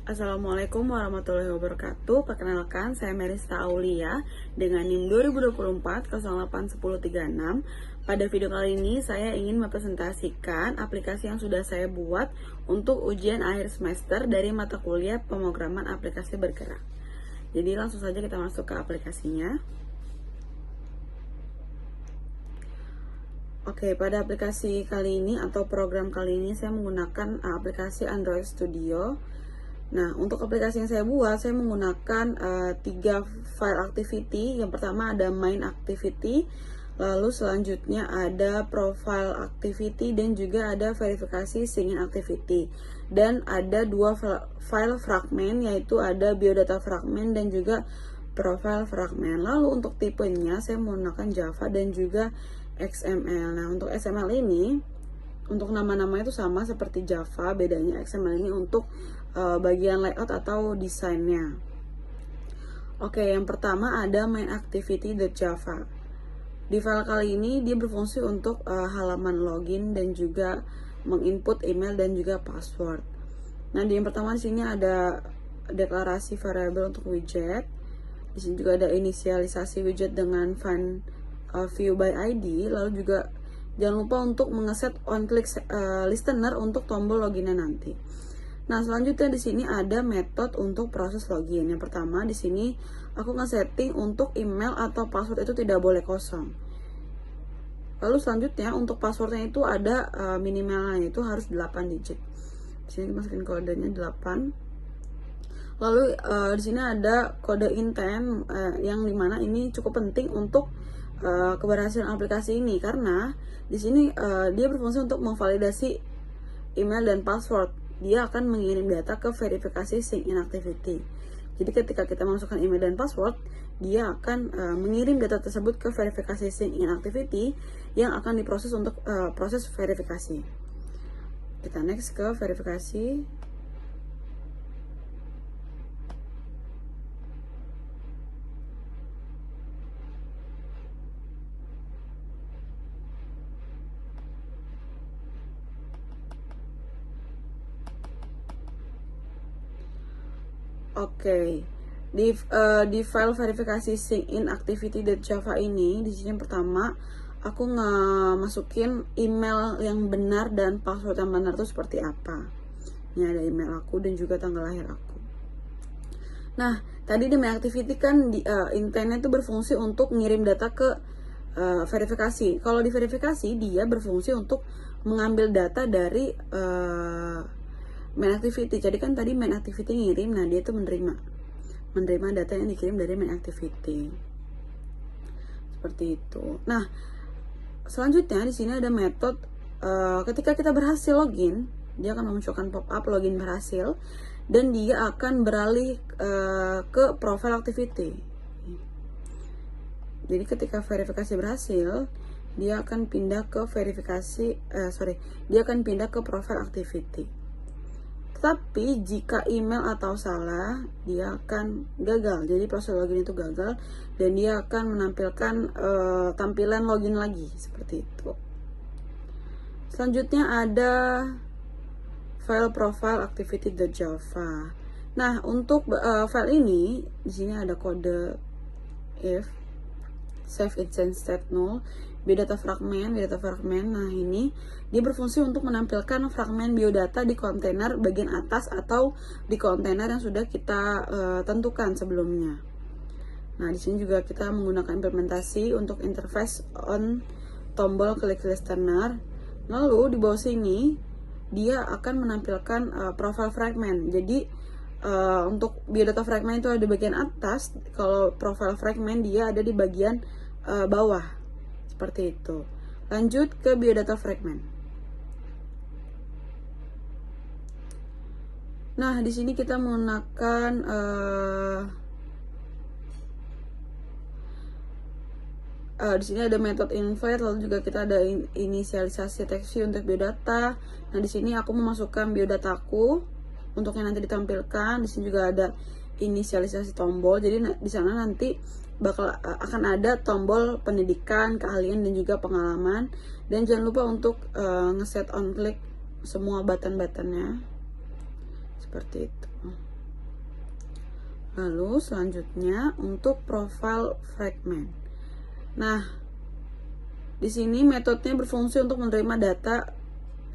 Assalamualaikum warahmatullahi wabarakatuh. Perkenalkan, saya Merista Aulia dengan NIM 2024 081036. Pada video kali ini saya ingin mempresentasikan aplikasi yang sudah saya buat untuk ujian akhir semester dari mata kuliah pemrograman aplikasi bergerak. Jadi langsung saja kita masuk ke aplikasinya. Oke, pada aplikasi kali ini atau program kali ini saya menggunakan aplikasi Android Studio. Nah, untuk aplikasi yang saya buat, saya menggunakan 3 file activity. Yang pertama ada main activity, lalu selanjutnya ada profile activity, dan juga ada verifikasi sign-in activity. Dan ada 2 file fragment, yaitu ada biodata fragment dan juga profile fragment. Lalu untuk tipenya, saya menggunakan Java dan juga XML. Nah, untuk XML ini, untuk nama-nama itu sama seperti Java, bedanya XML ini untuk bagian layout atau desainnya. Oke, yang pertama ada main activity.java. Di file kali ini dia berfungsi untuk halaman login dan juga menginput email dan juga password. Nah, di yang pertama di sini ada deklarasi variable untuk widget. Di sini juga ada inisialisasi widget dengan find view by ID, lalu juga jangan lupa untuk mengeset on click listener untuk tombol loginnya nanti. Nah, selanjutnya di sini ada metode untuk proses login. Yang pertama di sini aku nge-setting untuk email atau password itu tidak boleh kosong. Lalu selanjutnya untuk passwordnya itu ada minimalnya, itu harus 8 digit. Di sini masukin kodenya 8. Lalu di sini ada kode intent yang dimana ini cukup penting untuk keberhasilan aplikasi ini, karena di sini dia berfungsi untuk memvalidasi email dan password. Dia akan mengirim data ke verifikasi sign-in activity. Jadi ketika kita masukkan email dan password, dia akan mengirim data tersebut ke verifikasi sign-in activity yang akan diproses untuk proses verifikasi. Kita next ke verifikasi. Oke, di file verifikasi sign-in activity.java ini, di sini yang pertama aku masukin email yang benar dan password yang benar itu seperti apa. Ini ada email aku dan juga tanggal lahir aku. Nah, tadi di main activity kan intentnya itu berfungsi untuk ngirim data ke verifikasi. Kalau di verifikasi dia berfungsi untuk mengambil data dari main activity. Jadi kan tadi main activity ngirim, nah dia itu menerima data yang dikirim dari main activity. Seperti itu. Nah, selanjutnya di sini ada metode ketika kita berhasil login, dia akan memunculkan pop-up login berhasil dan dia akan beralih ke profile activity. Jadi ketika verifikasi berhasil, dia akan pindah ke dia akan pindah ke profile activity. Tapi jika email atau salah, dia akan gagal. Jadi proses login itu gagal dan dia akan menampilkan tampilan login lagi seperti itu. Selanjutnya ada file profile activity.java. Nah, untuk file ini di sini ada kode if save instance state null, biodata fragment. Nah, ini dia berfungsi untuk menampilkan fragmen biodata di kontainer bagian atas atau di kontainer yang sudah kita tentukan sebelumnya. Nah, di sini juga kita menggunakan implementasi untuk interface on tombol klik listener. Lalu di bawah sini dia akan menampilkan profile fragment. Jadi untuk biodata fragment itu ada di bagian atas, kalau profile fragment dia ada di bagian bawah. Seperti itu. Lanjut ke biodata fragment. Nah, di sini kita menggunakan di sini ada metode invite, lalu juga kita ada inisialisasi text view untuk biodata. Nah, di sini aku memasukkan biodataku untuk yang nanti ditampilkan. Di sini juga ada inisialisasi tombol. Jadi di sana nanti akan ada tombol pendidikan, keahlian dan juga pengalaman. Dan jangan lupa untuk ngeset on click semua button-buttonnya seperti itu. Lalu selanjutnya untuk profile fragment. Nah, di sini metodenya berfungsi untuk menerima data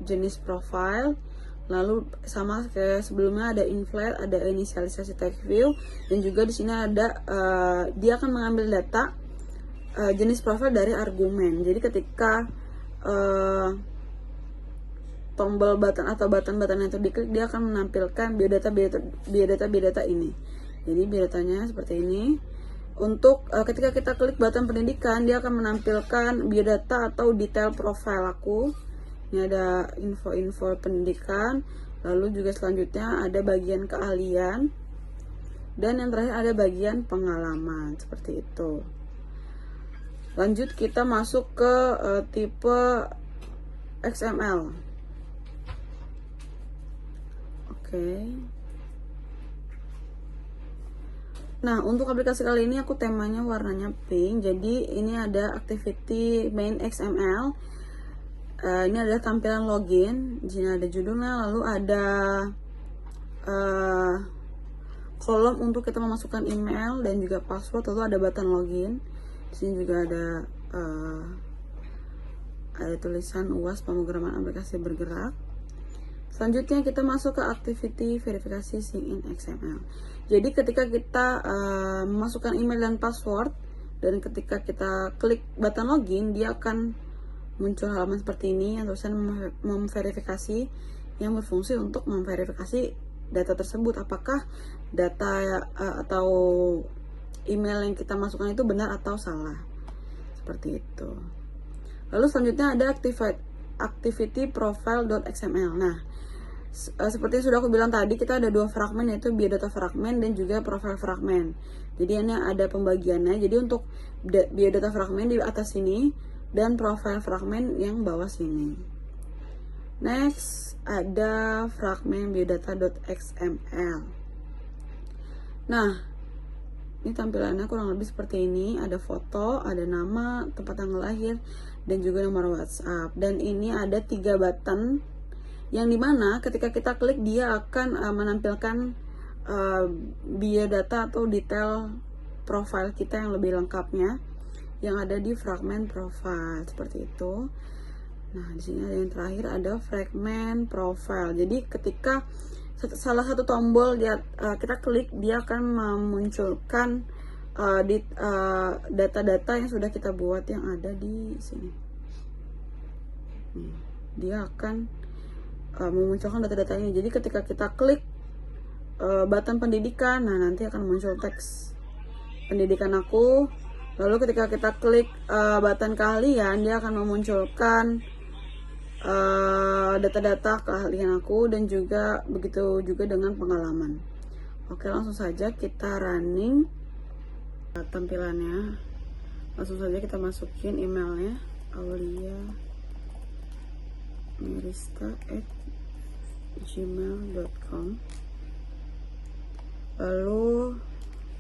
jenis profile. Lalu sama kayak sebelumnya ada inflate, ada inisialisasi text view, dan juga di sini ada dia akan mengambil data jenis profile dari argumen. Jadi ketika tombol button atau button-button yang diklik, dia akan menampilkan biodata ini. Jadi biodatanya seperti ini. Untuk ketika kita klik button pendidikan, dia akan menampilkan biodata atau detail profile aku. Ini ada info-info pendidikan, lalu juga selanjutnya ada bagian keahlian, dan yang terakhir ada bagian pengalaman, seperti itu. Lanjut kita masuk ke tipe XML. Oke. Nah, untuk aplikasi kali ini aku temanya warnanya pink. Jadi ini ada activity main XML. Ini adalah tampilan login. Di sini ada judulnya, lalu ada kolom untuk kita memasukkan email dan juga password, lalu ada button login. Di sini juga ada tulisan UAS pemrograman aplikasi bergerak. Selanjutnya kita masuk ke activity verifikasi sign in XML. Jadi ketika kita memasukkan email dan password, dan ketika kita klik button login, dia akan muncul halaman seperti ini yang tulisan memverifikasi, yang berfungsi untuk memverifikasi data tersebut, apakah data atau email yang kita masukkan itu benar atau salah, seperti itu. Lalu selanjutnya ada activity profile.xml. Nah, seperti yang sudah aku bilang tadi, kita ada dua fragmen, yaitu biodata fragment dan juga profile fragment. Jadi ini ada pembagiannya. Jadi untuk biodata fragment di atas sini dan profile fragment yang bawah sini. Next ada fragment biodata.xml. Nah, ini tampilannya kurang lebih seperti ini. Ada foto, ada nama, tempat tanggal lahir, dan juga nomor WhatsApp. Dan ini ada 3 button yang dimana ketika kita klik dia akan menampilkan biodata atau detail profile kita yang lebih lengkapnya yang ada di fragment profile, seperti itu. Nah, di sini ada yang terakhir, ada fragment profile. Jadi ketika salah satu tombol kita klik, dia akan memunculkan data-data yang sudah kita buat yang ada di sini. Dia akan memunculkan data-data ini. Jadi ketika kita klik button pendidikan, nah nanti akan muncul teks pendidikan aku. Lalu ketika kita klik button keahlian, dia akan memunculkan data-data keahlian aku, dan juga begitu juga dengan pengalaman. Oke, langsung saja kita running tampilannya. Langsung saja kita masukin emailnya, aulia.mirista@gmail.com. Lalu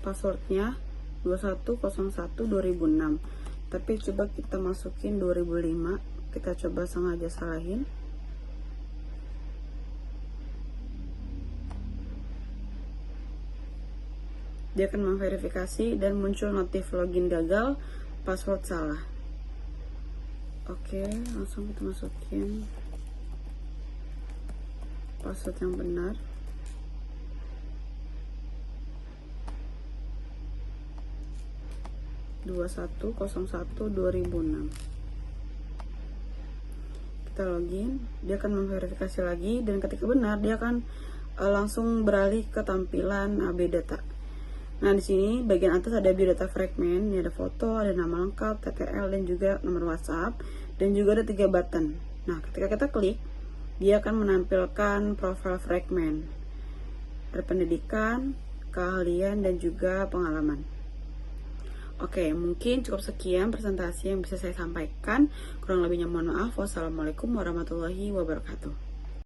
passwordnya 2101-2006, tapi coba kita masukin 2005. Kita coba sengaja salahin. Dia akan memverifikasi dan muncul notif login gagal, password salah. Oke, langsung kita masukin password yang benar. (2101-2006). Kita login, dia akan memverifikasi lagi, dan ketika benar dia akan langsung beralih ke tampilan biodata. Nah, di sini bagian atas ada biodata fragment, ini ada foto, ada nama lengkap, TTL, dan juga nomor WhatsApp, dan juga ada 3 button. Nah, ketika kita klik, dia akan menampilkan profile fragment, ada pendidikan, keahlian, dan juga pengalaman. Oke, mungkin cukup sekian presentasi yang bisa saya sampaikan. Kurang lebihnya mohon maaf. Wassalamualaikum warahmatullahi wabarakatuh.